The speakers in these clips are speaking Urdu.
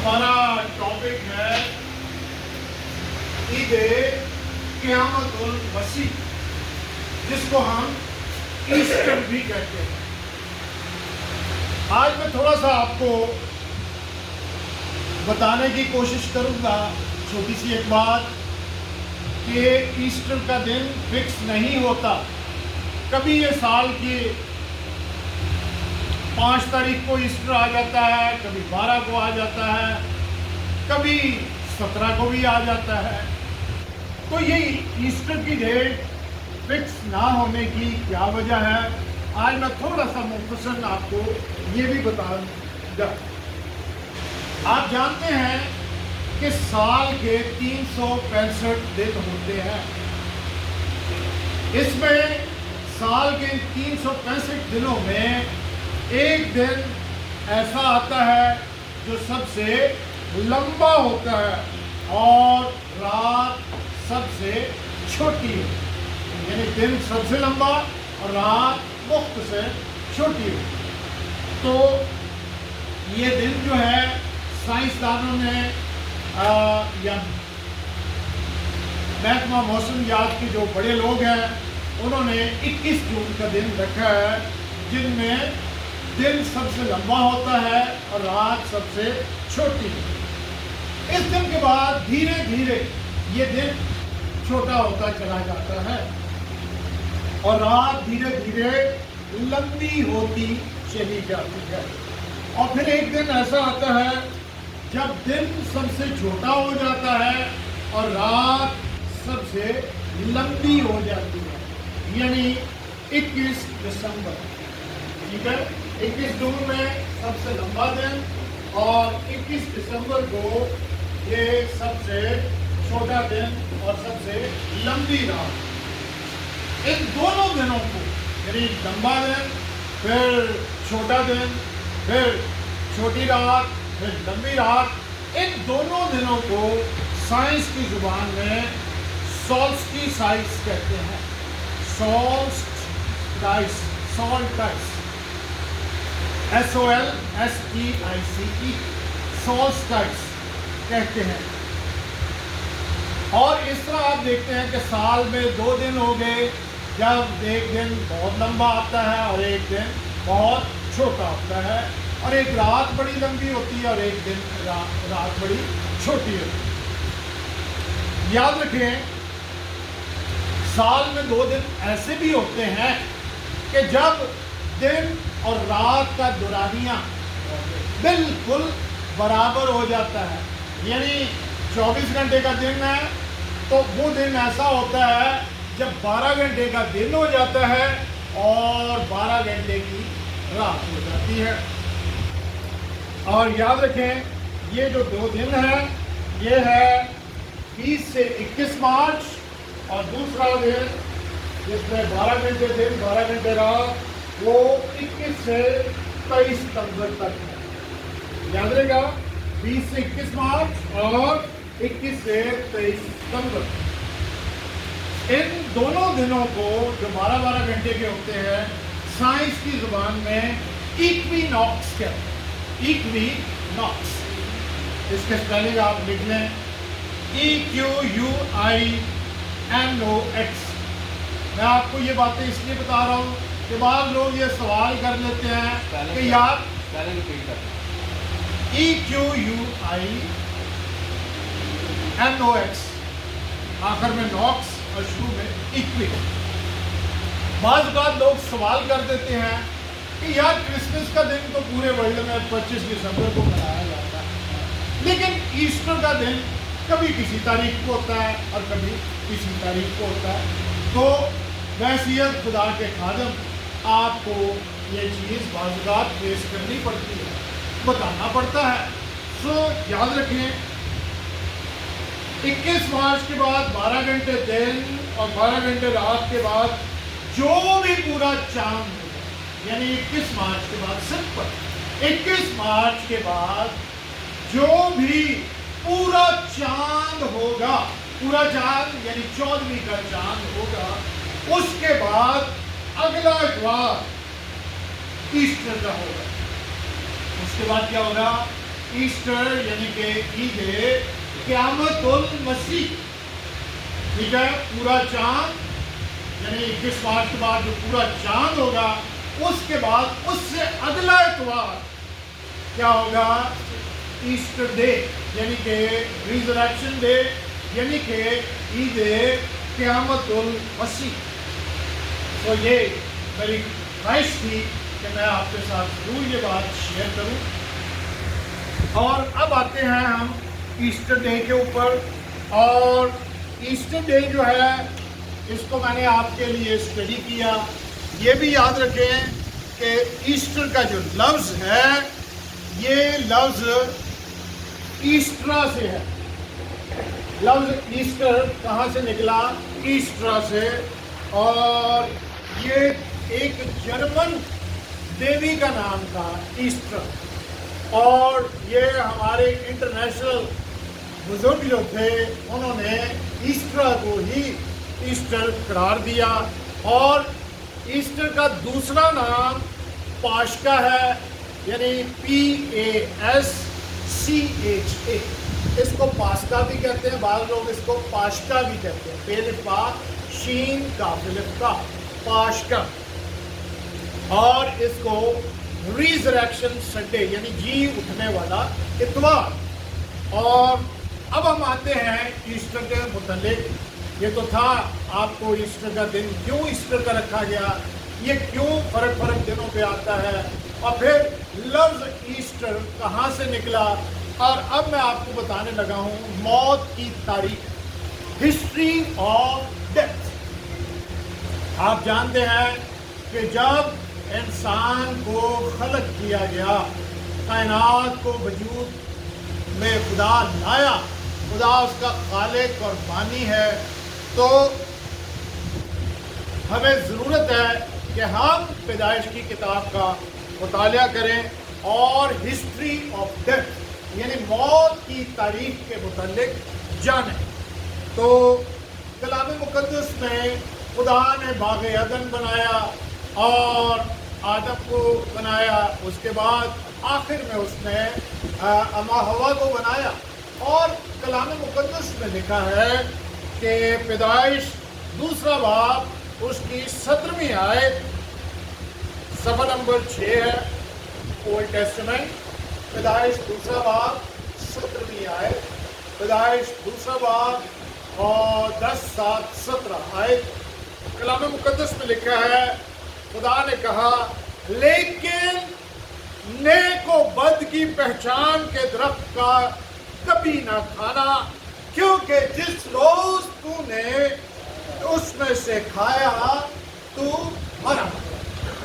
ہمارا ٹاپک ہے عید قیامت المسیح، جس کو ہم ایسٹر بھی کہتے ہیں۔ آج میں تھوڑا سا آپ کو بتانے کی کوشش کروں گا، چھوٹی سی ایک بات، کہ ایسٹر کا دن فکس نہیں ہوتا۔ کبھی یہ سال کی 5 تاریخ کو ایسٹر آ جاتا ہے، کبھی 12 کو آ جاتا ہے، کبھی 17 کو بھی آ جاتا ہے۔ تو یہ ایسٹر کی ڈیٹ فکس نہ ہونے کی کیا وجہ ہے، آج میں تھوڑا سا مختصراً آپ کو یہ بھی بتاؤں گا۔ آپ جانتے ہیں کہ سال کے 365 دن ہوتے ہیں۔ اس میں سال کے 365 دنوں میں ایک دن ایسا آتا ہے جو سب سے لمبا ہوتا ہے اور رات سب سے چھوٹی ہے، یعنی دن سب سے لمبا اور رات مختصر چھوٹی ہے۔ تو یہ دن جو ہے سائنسدانوں نے یا محکمہ موسمیات کے جو بڑے لوگ ہیں انہوں نے 21 جون کا دن رکھا ہے، جن میں دن سب سے لمبا ہوتا ہے اور رات سب سے چھوٹی ہے۔ اس دن کے بعد دھیرے دھیرے یہ دن چھوٹا ہوتا چلا جاتا ہے اور رات دھیرے دھیرے لمبی ہوتی چلی جاتی ہے، اور پھر ایک دن ایسا آتا ہے جب دن سب سے چھوٹا ہو جاتا ہے اور رات سب سے لمبی ہو جاتی ہے، یعنی 21 دسمبر۔ ٹھیک ہے، 21 جون میں سب سے لمبا دن اور 21 دسمبر کو یہ سب سے چھوٹا دن اور سب سے لمبی رات۔ ان دونوں دنوں کو، یعنی لمبا دن پھر چھوٹا دن پھر چھوٹی رات پھر لمبی رات، ان دونوں دنوں کو سائنس کی زبان میں سولسٹیسائز کہتے ہیں۔ سولسٹائس، SOLSTICE، سولسٹائس کہتے ہیں۔ اور اس طرح آپ دیکھتے ہیں کہ سال میں 2 دن ہو گئے، جب ایک دن بہت لمبا آتا ہے اور ایک دن بہت چھوٹا ہوتا ہے، اور ایک رات بڑی لمبی ہوتی ہے اور ایک دن رات بڑی چھوٹی ہوتی ہے۔ یاد رکھیں، سال میں 2 دن ایسے بھی ہوتے ہیں کہ جب دن اور رات کا دورانیہ بالکل برابر ہو جاتا ہے، یعنی 24 گھنٹے کا دن ہے تو وہ دن ایسا ہوتا ہے جب 12 گھنٹے کا دن ہو جاتا ہے اور 12 گھنٹے کی رات ہو جاتی ہے۔ اور یاد رکھیں، یہ جو 2 دن ہیں یہ ہے 20 سے 21 مارچ، اور دوسرا دن جس میں 12 گھنٹے دن 12 گھنٹے رات، وہ 21 سے 23 ستمبر تک ہے۔ یاد رہے گا، 20 سے 21 مارچ اور 21 سے 23 ستمبر۔ ان دونوں دنوں کو جو 12 گھنٹے کے ہوتے ہیں، سائنس کی زبان میں ایکویناکس کہتے ہیں۔ ایکویناکس، اس کے اسپیلنگ آپ لکھ لیں EQUINOX۔ میں آپ کو یہ باتیں اس لیے بتا رہا ہوں کہ بعض لوگ یہ سوال کر لیتے ہیں کہ یار EQUINOX، آخر میں نوکس اور شروع میں ایکوی۔ بعض اوقات لوگ سوال کر دیتے ہیں کہ یار کرسمس کا دن تو پورے ورلڈ میں 25 دسمبر کو منایا جاتا ہے، لیکن ایسٹر کا دن کبھی کسی تاریخ کو ہوتا ہے اور کبھی کسی تاریخ کو ہوتا ہے۔ تو بحیثیت خدا کے خادم آپ کو یہ چیز بعض اوقات پیش کرنی پڑتی ہے، بتانا پڑتا ہے۔ سو یاد رکھیں، 21 مارچ کے بعد 12 گھنٹے دن اور 12 گھنٹے رات کے بعد جو بھی پورا چاند ہوگا، یعنی 21 مارچ کے بعد سمپل 21 مارچ کے بعد جو بھی پورا چاند ہوگا، پورا چاند یعنی 14ویں کا چاند ہوگا، اس کے بعد اگلا اتوار ایسٹر کا ہوگا۔ اس کے بعد کیا ہوگا؟ ایسٹر یعنی کہ عید قیامت المسیح، ٹھیک ہے، پورا چاند یعنی 21 مارچ کے بعد جو پورا چاند ہوگا، اس کے بعد اس سے اگلا اتوار کیا ہوگا؟ ایسٹر ڈے یعنی کہ ریزریکشن ڈے، یعنی کہ عید قیامت المسیح۔ تو یہ میری خواہش تھی کہ میں آپ کے ساتھ ضرور یہ بات شیئر کروں۔ اور اب آتے ہیں ہم ایسٹر ڈے کے اوپر، اور ایسٹر ڈے جو ہے اس کو میں نے آپ کے لیے اسٹڈی کیا۔ یہ بھی یاد رکھیں کہ ایسٹر کا جو لفظ ہے یہ لفظ ایسٹرا سے ہے۔ لفظ ایسٹر کہاں سے نکلا؟ ایسٹرا سے، اور یہ ایک جرمن دیوی کا نام تھا ایسٹر، اور یہ ہمارے انٹرنیشنل بزرگ جو تھے انہوں نے ایسٹر کو ہی ایسٹر قرار دیا۔ اور ایسٹر کا دوسرا نام پاشکا ہے، یعنی PASCHA، اس کو پاسکا بھی کہتے ہیں، بعض لوگ اس کو پاشکا بھی کہتے ہیں، پہلے پا شین کاف الف کا، پاشکا۔ اور اس کو ریزریکشن سنڈے یعنی جی اٹھنے والا اتوار۔ اور اب ہم آتے ہیں ایسٹر کے متعلق۔ یہ تو تھا آپ کو ایسٹر کا دن کیوں ایسٹر کا رکھا گیا، یہ کیوں فرق دنوں پہ آتا ہے، اور پھر لفظ ایسٹر کہاں سے نکلا۔ اور اب میں آپ کو بتانے لگا ہوں موت کی تاریخ، ہسٹری آف ڈیتھ۔ آپ جانتے ہیں کہ جب انسان کو خلق کیا گیا، کائنات کو وجود میں خدا لایا، خدا اس کا خالق اور بانی ہے، تو ہمیں ضرورت ہے کہ ہم پیدائش کی کتاب کا مطالعہ کریں اور ہسٹری آف ڈیتھ یعنی موت کی تاریخ کے متعلق جانیں۔ تو کلام مقدس میں خدا نے باغ عدن بنایا اور آدم کو بنایا، اس کے بعد آخر میں اس نے اما ہوا کو بنایا۔ اور کلام مقدس میں لکھا ہے کہ پیدائش دوسرا باب اس کی 17ویں آیت، صفحہ نمبر 6 ہے اولڈ ٹیسٹمنٹ، پیدائش دوسرا باب 17ویں آیت، پیدائش دوسرا باب اور 10:7-17 آیت۔ کلام مقدس میں لکھا ہے خدا نے کہا لیکن نیک و بد کی پہچان کے درخت کا کبھی نہ کھانا، کیونکہ جس روز تو نے اس میں سے کھایا تو مرا۔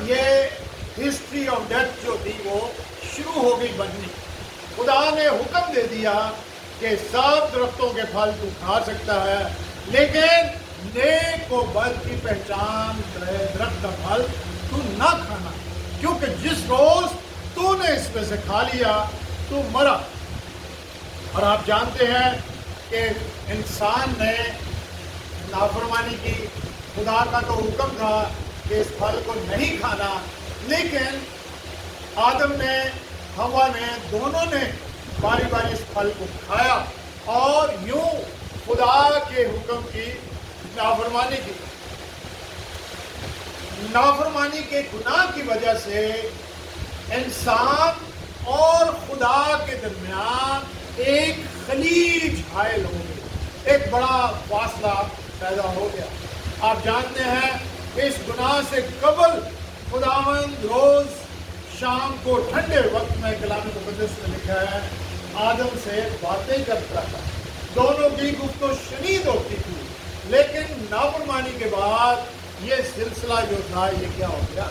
یہ ہسٹری آف ڈیتھ جو تھی وہ شروع ہو گئی بننی۔ خدا نے حکم دے دیا کہ سب درختوں کے پھل تو کھا سکتا ہے، لیکن نیک و بد کی پہچان درخت کا پھل تو نہ کھانا، کیونکہ جس روز تو نے اس میں سے کھا لیا تو مرا۔ اور آپ جانتے ہیں کہ انسان نے نافرمانی کی، خدا کا تو حکم تھا کہ اس پھل کو نہیں کھانا، لیکن آدم نے، ہوا نے، دونوں نے باری باری اس پھل کو کھایا اور یوں خدا کے حکم کی نافرمانی کی۔ نافرمانی کے گناہ کی وجہ سے انسان اور خدا کے درمیان ایک خلیج حائل ہو گئی، ایک بڑا فاصلہ پیدا ہو گیا۔ آپ جانتے ہیں کہ اس گناہ سے قبل خداوند روز شام کو ٹھنڈے وقت میں کلام مقدس میں لکھا ہے آدم سے باتیں کرتا تھا، دونوں کی گفت و شنید ہوتی تھی، لیکن نافرمانی کے بعد یہ سلسلہ جو تھا یہ کیا ہو گیا؟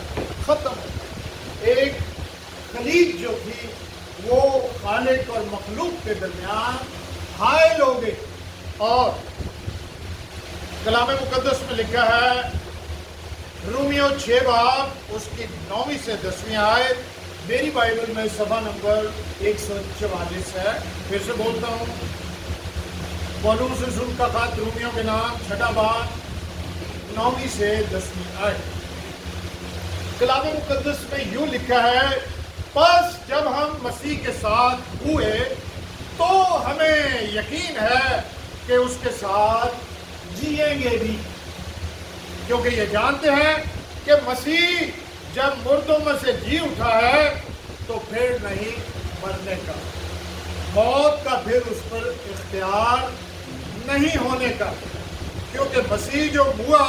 ختم ہو گیا۔ ایک خلیج جو تھی وہ خالق اور مخلوق کے درمیان حائل ہو گئی۔ اور کلام مقدس میں لکھا ہے رومیو 6 باب اس کی 9ویں سے 10ویں آیت، میری بائبل میں صفحہ نمبر 144 ہے، پھر سے بولتا ہوں، پولوس رسول کا خط رومیو کے نام 6 باب 9ویں سے 10ویں آیت۔ کلام مقدس میں یوں لکھا ہے پس جب ہم مسیح کے ساتھ ہوئے تو ہمیں یقین ہے کہ اس کے ساتھ جیئیں گے بھی، کیونکہ یہ جانتے ہیں کہ مسیح جب مردوں میں سے جی اٹھا ہے تو پھر نہیں مرنے کا، موت کا پھر اس پر اختیار نہیں ہونے کا، کیونکہ مسیح جو ہوا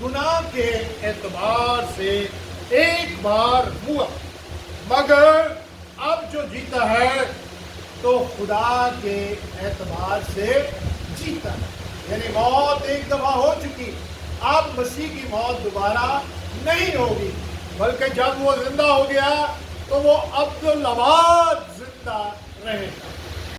گناہ کے اعتبار سے ایک بار ہوا، مگر اب جو جیتا ہے تو خدا کے اعتبار سے جیتا ہے، یعنی موت ایک دفعہ ہو چکی، اب مسیح کی موت دوبارہ نہیں ہوگی، بلکہ جب وہ زندہ ہو گیا تو وہ ابدالآباد زندہ رہے گا۔